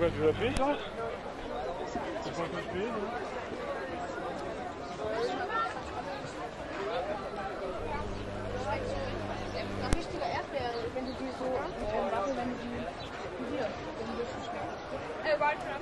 quoi, tu l'as payé toi? C'est pas encore payé, non? Richtige Erdbeere, wenn du die so Waffeln, wenn du die hier, wenn du das so schmeckst. Weiter.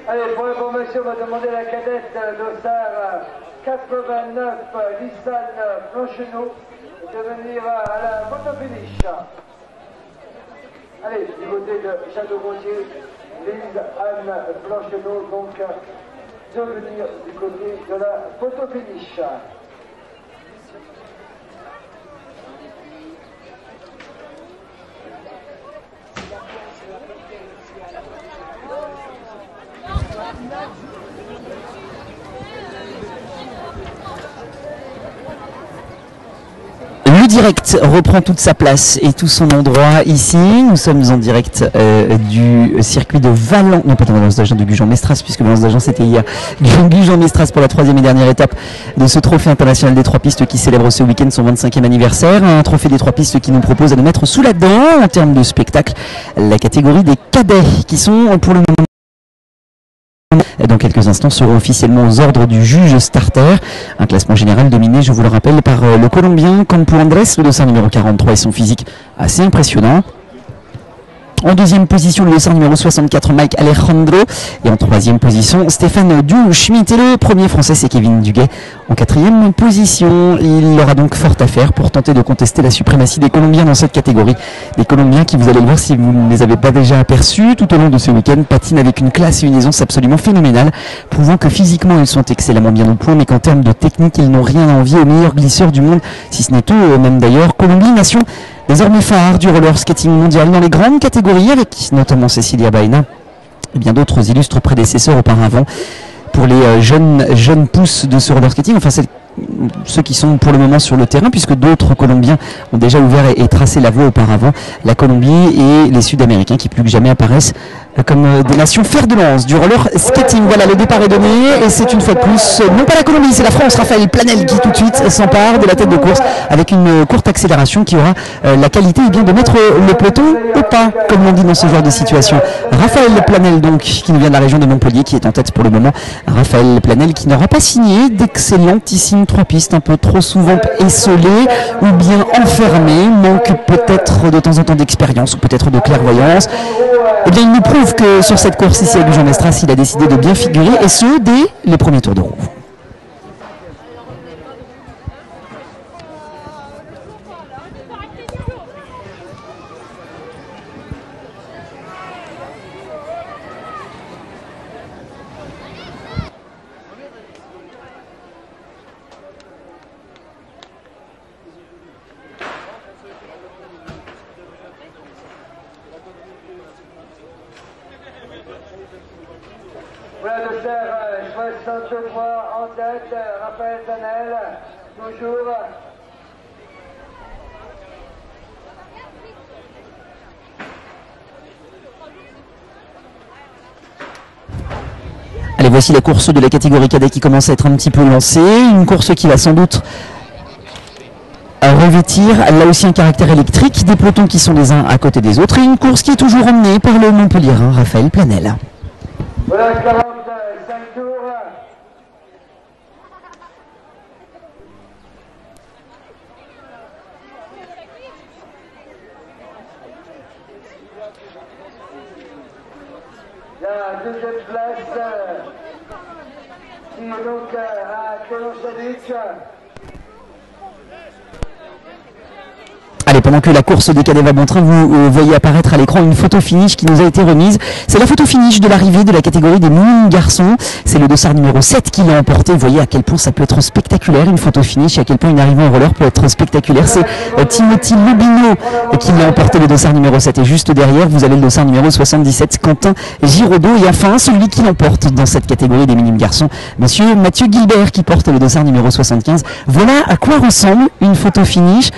Allez, pour l'information, on va demander à la cadette d'Ossard 89 Nissan Blancheneau de venir à la motofinish. Allez, du côté de Château-Gontier, Lise Anne Blancheneau, donc de venir du côté de la photofinish. Le direct reprend toute sa place et tout son endroit ici. Nous sommes en direct du circuit de Valence, non pas de Valence d'Agen, de Gujan-Mestras, puisque Valence d'Agen c'était hier. Gujan-Mestras pour la troisième et dernière étape de ce trophée international des trois pistes qui célèbre ce week-end son 25e anniversaire. Un trophée des trois pistes qui nous propose de nous mettre sous la dent en termes de spectacle la catégorie des cadets qui sont pour le moment. Dans quelques instants seront officiellement aux ordres du juge starter. Un classement général dominé, je vous le rappelle, par le Colombien Campo Andrés, le dossard numéro 43 et son physique assez impressionnant. En deuxième position, le dossard numéro 64, Mike Alejandro. Et en troisième position, Stéphane Du-Schmidt. Et le premier français, c'est Kevin Duguay. En quatrième position, il aura donc fort à faire pour tenter de contester la suprématie des Colombiens dans cette catégorie. Des Colombiens qui, vous allez le voir si vous ne les avez pas déjà aperçus, tout au long de ce week-end, patinent avec une classe et une aisance absolument phénoménale, prouvant que physiquement, ils sont excellemment bien au point, mais qu'en termes de technique, ils n'ont rien à envier aux meilleurs glisseurs du monde, si ce n'est eux-mêmes d'ailleurs. Colombie, nation désormais phare du roller skating mondial dans les grandes catégories, avec notamment Cecilia Baena et bien d'autres illustres prédécesseurs auparavant. Pour les jeunes pousses de ce roller skating, enfin ceux qui sont pour le moment sur le terrain, puisque d'autres Colombiens ont déjà ouvert et tracé la voie auparavant, la Colombie et les Sud-Américains qui plus que jamais apparaissent comme des nations fer de lance du roller skating. Voilà, le départ est donné et c'est une fois de plus, non pas la Colombie, c'est la France. Raphaël Planel qui tout de suite s'empare de la tête de course avec une courte accélération qui aura la qualité de mettre le peloton au pas, comme on dit dans ce genre de situation. Raphaël Planel donc, qui nous vient de la région de Montpellier, qui est en tête pour le moment. Raphaël Planel qui n'aura pas signé d'excellentissimes trois pistes, un peu trop souvent esselées ou bien enfermées, manque peut-être de temps en temps d'expérience ou peut-être de clairvoyance. Eh bien, il nous prouve que sur cette course ici à Gujan-Mestras, il a décidé de bien figurer, et ce, dès les premiers tours de roue. Voilà de faire 63 en tête, Raphaël Planel, toujours. Allez, voici la course de la catégorie cadet qui commence à être un petit peu lancée. Une course qui va sans doute revêtir là aussi un caractère électrique, des pelotons qui sont les uns à côté des autres, et une course qui est toujours emmenée par le Montpellierin Raphaël Planel. Voilà 45 tours. La La deuxième place, qui est donc à Clément-Chaduc. Allez, pendant que la course des cadets va bon train, vous voyez apparaître à l'écran une photo finish qui nous a été remise. C'est la photo finish de l'arrivée de la catégorie des minimes garçons. C'est le dossard numéro 7 qui l'a emporté. Vous voyez à quel point ça peut être spectaculaire, une photo finish, et à quel point une arrivée en roller peut être spectaculaire. C'est Timothy Lubino qui l'a emporté, le dossard numéro 7. Et juste derrière, vous avez le dossard numéro 77, Quentin Giraudot. Et enfin, celui qui l'emporte dans cette catégorie des minimes garçons, monsieur Mathieu Gilbert, qui porte le dossard numéro 75. Voilà à quoi ressemble une photo finish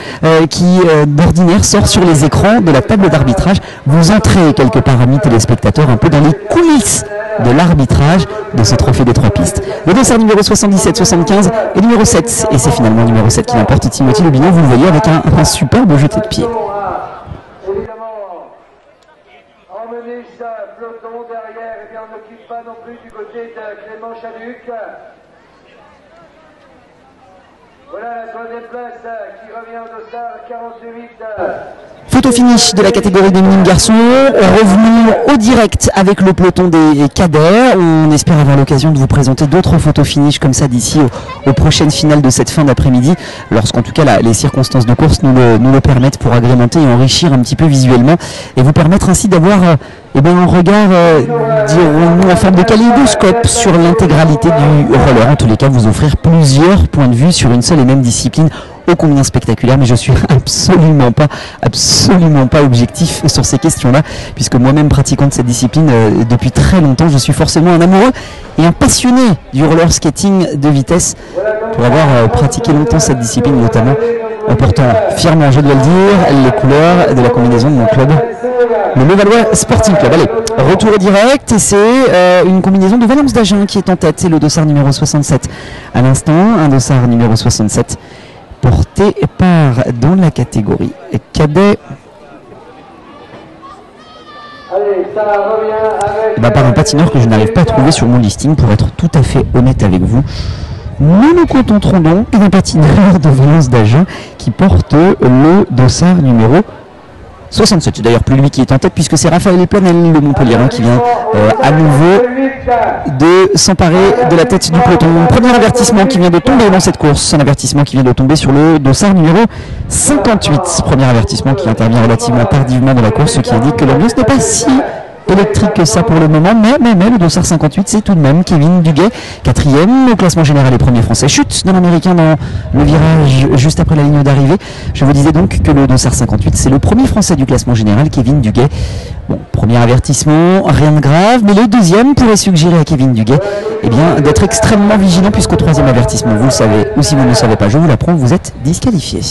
qui d'ordinaire sort sur les écrans de la table d'arbitrage. Vous entrez quelque part, amis téléspectateurs, un peu dans les coulisses de l'arbitrage de ce trophée des 3 pistes. Le dossard numéro 77, 75 et numéro 7. Et c'est finalement numéro 7 qui l'emporte, Timothy Lubino, vous le voyez, avec un superbe jeté de pied. Évidemment, emmener ce peloton derrière, et bien on n'occupe pas non plus du côté de Clément-Chaduc. Voilà la troisième place qui revient au dossard 48. Photo finish de la catégorie des minimes garçons. Revenons au direct avec le peloton des cadets. On espère avoir l'occasion de vous présenter d'autres photos finish comme ça d'ici aux prochaines finales de cette fin d'après-midi, lorsqu'en tout cas les circonstances de course nous le permettent, pour agrémenter et enrichir un petit peu visuellement et vous permettre ainsi d'avoir un regard, dirons-nous, en forme de kaléidoscope sur l'intégralité du roller. En tous les cas, vous offrir plusieurs points de vue sur une seule et même discipline, ô combien spectaculaire, mais je suis absolument pas objectif sur ces questions-là, puisque moi-même pratiquant de cette discipline depuis très longtemps, je suis forcément un amoureux et un passionné du roller skating de vitesse, pour avoir pratiqué longtemps cette discipline, notamment en portant fièrement, je dois le dire, les couleurs de la combinaison de mon club, le Levallois Sporting Club. Allez, retour au direct, et c'est une combinaison de Valence d'Agen qui est en tête. C'est le dossard numéro 67 à l'instant, un dossard numéro 67 porté par, dans la catégorie cadet, par un patineur que je n'arrive pas à trouver sur mon listing, pour être tout à fait honnête avec vous. Nous nous contenterons donc d'un patineur de Valence d'Agen qui porte le dossard numéro 67. C'est d'ailleurs plus lui qui est en tête, puisque c'est Raphaël Planel, le Montpellierin, qui vient à nouveau de s'emparer de la tête du peloton. Premier avertissement qui vient de tomber dans cette course, un avertissement qui vient de tomber sur le dossard numéro 58. Premier avertissement qui intervient relativement tardivement dans la course, ce qui indique que l'ambiance n'est pas si électrique que ça pour le moment, mais le dossard 58, c'est tout de même Kevin Duguay, 4e au classement général et premier français. Chute de l'américain dans le virage juste après la ligne d'arrivée. Je vous disais donc que le dossard 58, c'est le premier français du classement général, Kevin Duguay. Bon, premier avertissement, rien de grave, mais le deuxième pourrait suggérer à Kevin Duguay d'être extrêmement vigilant, puisqu'au troisième avertissement, vous le savez, ou si vous ne le savez pas, je vous l'apprends, vous êtes disqualifié.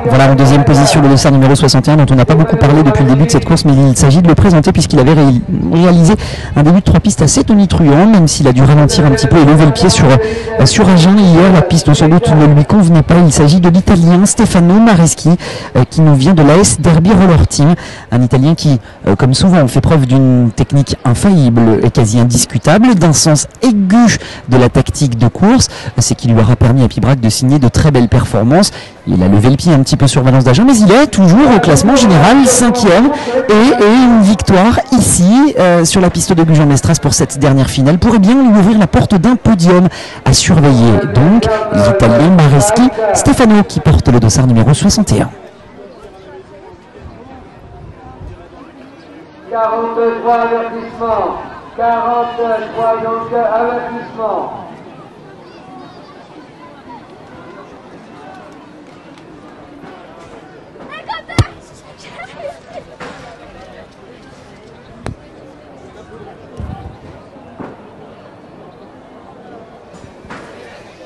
Voilà en deuxième position le dossard numéro 61, dont on n'a pas beaucoup parlé depuis le début de cette course, mais il s'agit de le présenter puisqu'il avait réalisé un début de 3 pistes assez tonitruant, même s'il a dû ralentir un petit peu et lever le pied sur Agen hier. La piste sans doute ne lui convenait pas. Il s'agit de l'Italien Stefano Mareschi qui nous vient de l'AS Derby Roller Team, un Italien qui, comme souvent, fait preuve d'une technique infaillible et quasi indiscutable, d'un sens aigu de la tactique de course, c'est qui lui aura permis à Pibrac de signer de très belles performances. Il a levé le pied un petit peu sur Valence d'Agen, mais il est toujours au classement général 5e et une victoire ici sur la piste de Gujan-Mestras pour cette dernière finale pourrait bien lui ouvrir la porte d'un podium à surveiller. Donc l'Italien Mareschi Stefano qui porte le dossard numéro 61. 43 avertissements, 43 donc avertissements.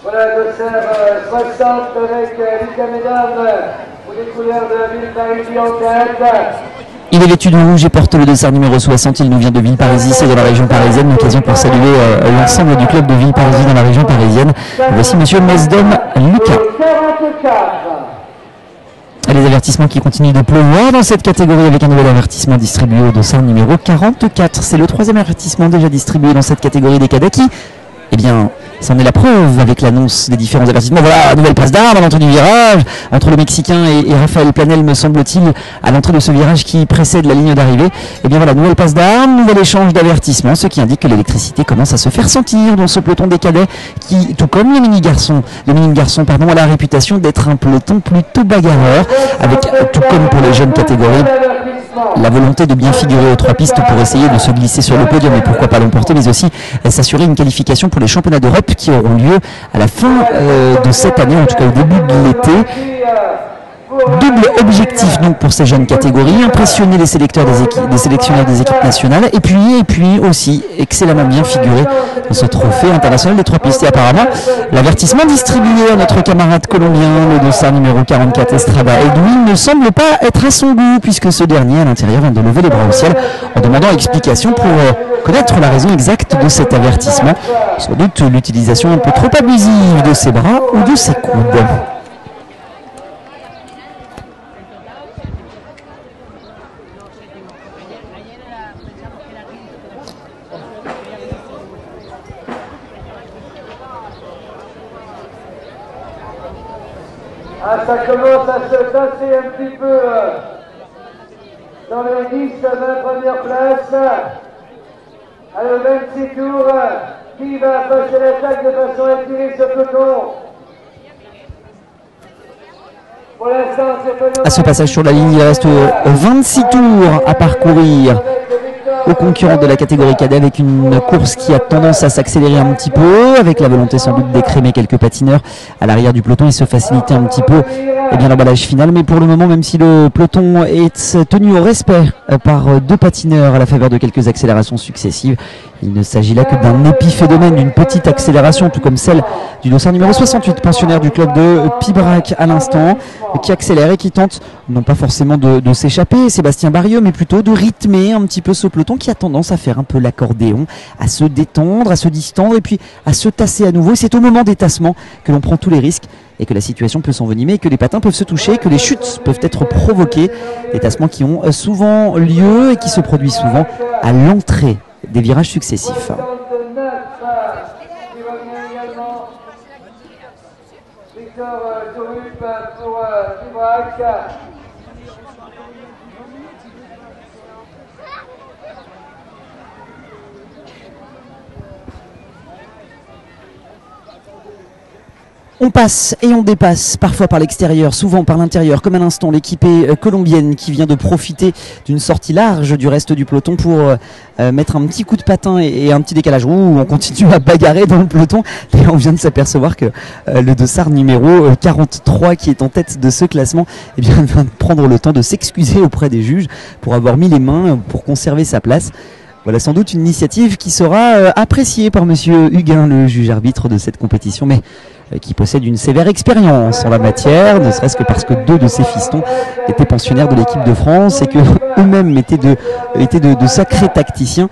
Voilà, dossard 60 avec Lucas Mesdames pour les couleurs de Villeparisis en tête. Il est vêtu de rouge et porte le dossard numéro 60. Il nous vient de Villeparisis, c'est de la région parisienne. L'occasion pour saluer l'ensemble du club de Villeparisis dans la région parisienne. Voici monsieur Mesdom Lucas. Et les avertissements qui continuent de pleuvoir dans cette catégorie avec un nouvel avertissement distribué au dossard numéro 44. C'est le 3e avertissement déjà distribué dans cette catégorie des cadets qui Eh bien, c'en est la preuve avec l'annonce des différents avertissements. Voilà, nouvelle passe d'armes à l'entrée du virage entre le Mexicain et Raphaël Planel, me semble-t-il, à l'entrée de ce virage qui précède la ligne d'arrivée. Eh bien voilà, nouvelle passe d'armes, nouvel échange d'avertissements, ce qui indique que l'électricité commence à se faire sentir dans ce peloton des cadets qui, tout comme les mini-garçons, a la réputation d'être un peloton plutôt bagarreur, avec, tout comme pour les jeunes catégories, la volonté de bien figurer aux 3 pistes pour essayer de se glisser sur le podium et pourquoi pas l'emporter, mais aussi s'assurer une qualification pour les championnats d'Europe qui auront lieu à la fin de cette année, en tout cas au début de l'été. Double objectif donc pour ces jeunes catégories, impressionner les sélecteurs des sélectionneurs des équipes nationales et puis aussi excellemment bien figurer dans ce trophée international des 3 pistes. Et apparemment, l'avertissement distribué à notre camarade colombien, le dossard numéro 44 Estrada Edwin, ne semble pas être à son goût, puisque ce dernier à l'intérieur vient de lever les bras au ciel en demandant explication pour connaître la raison exacte de cet avertissement. Sans doute l'utilisation un peu trop abusive de ses bras ou de ses coudes. Ah, ça commence à se tasser un petit peu dans les 10-20 premières places. Alors 26 tours, qui va passer l'attaque de façon à tirer ce peloton? Pour l'instant, c'est à ce passage sur la ligne, il reste 26 tours à parcourir aux concurrents de la catégorie cadet, avec une course qui a tendance à s'accélérer un petit peu, avec la volonté sans doute d'écrémer quelques patineurs à l'arrière du peloton et se faciliter un petit peu l'emballage final. Mais pour le moment, même si le peloton est tenu au respect par 2 patineurs à la faveur de quelques accélérations successives, il ne s'agit là que d'un épiphénomène, d'une petite accélération, tout comme celle du dossard numéro 68, pensionnaire du club de Pibrac à l'instant, qui accélère et qui tente, non pas forcément de s'échapper, Sébastien Barieux, mais plutôt de rythmer un petit peu ce peloton qui a tendance à faire un peu l'accordéon, à se détendre, à se distendre et puis à se tasser à nouveau. Et c'est au moment des tassements que l'on prend tous les risques et que la situation peut s'envenimer, que les patins peuvent se toucher, que les chutes peuvent être provoquées. Des tassements qui ont souvent lieu et qui se produisent souvent à l'entrée des virages successifs. Victor Tourup pour Pibrac. On passe et on dépasse, parfois par l'extérieur, souvent par l'intérieur, comme à l'instant l'équipée colombienne qui vient de profiter d'une sortie large du reste du peloton pour mettre un petit coup de patin et un petit décalage. On continue à bagarrer dans le peloton et on vient de s'apercevoir que le dossard numéro 43 qui est en tête de ce classement, eh bien, vient de prendre le temps de s'excuser auprès des juges pour avoir mis les mains pour conserver sa place. Voilà sans doute une initiative qui sera appréciée par monsieur Huguin, le juge arbitre de cette compétition, mais qui possède une sévère expérience en la matière, ne serait-ce que parce que 2 de ses fistons étaient pensionnaires de l'équipe de France et que eux-mêmes étaient de sacrés tacticiens.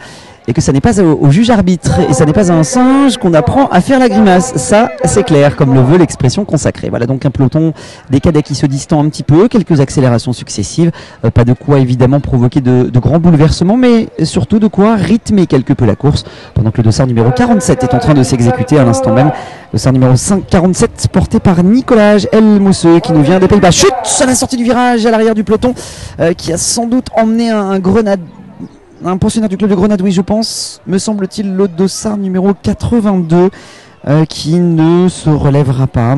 Et que ça n'est pas au juge arbitre et ça n'est pas à un singe qu'on apprend à faire la grimace. Ça, c'est clair, comme le veut l'expression consacrée. Voilà donc un peloton des cadets qui se distend un petit peu, quelques accélérations successives, pas de quoi évidemment provoquer de grands bouleversements, mais surtout de quoi rythmer quelque peu la course, pendant que le dossard numéro 47 est en train de s'exécuter à l'instant même. Le dossard numéro 47 porté par Nicolas El Mousseux qui nous vient des Pays-Bas. Chute à la sortie du virage à l'arrière du peloton, qui a sans doute emmené un grenade. Un pensionnaire du club de Grenade, oui, je pense, me semble-t-il, le dossard numéro 82 qui ne se relèvera pas.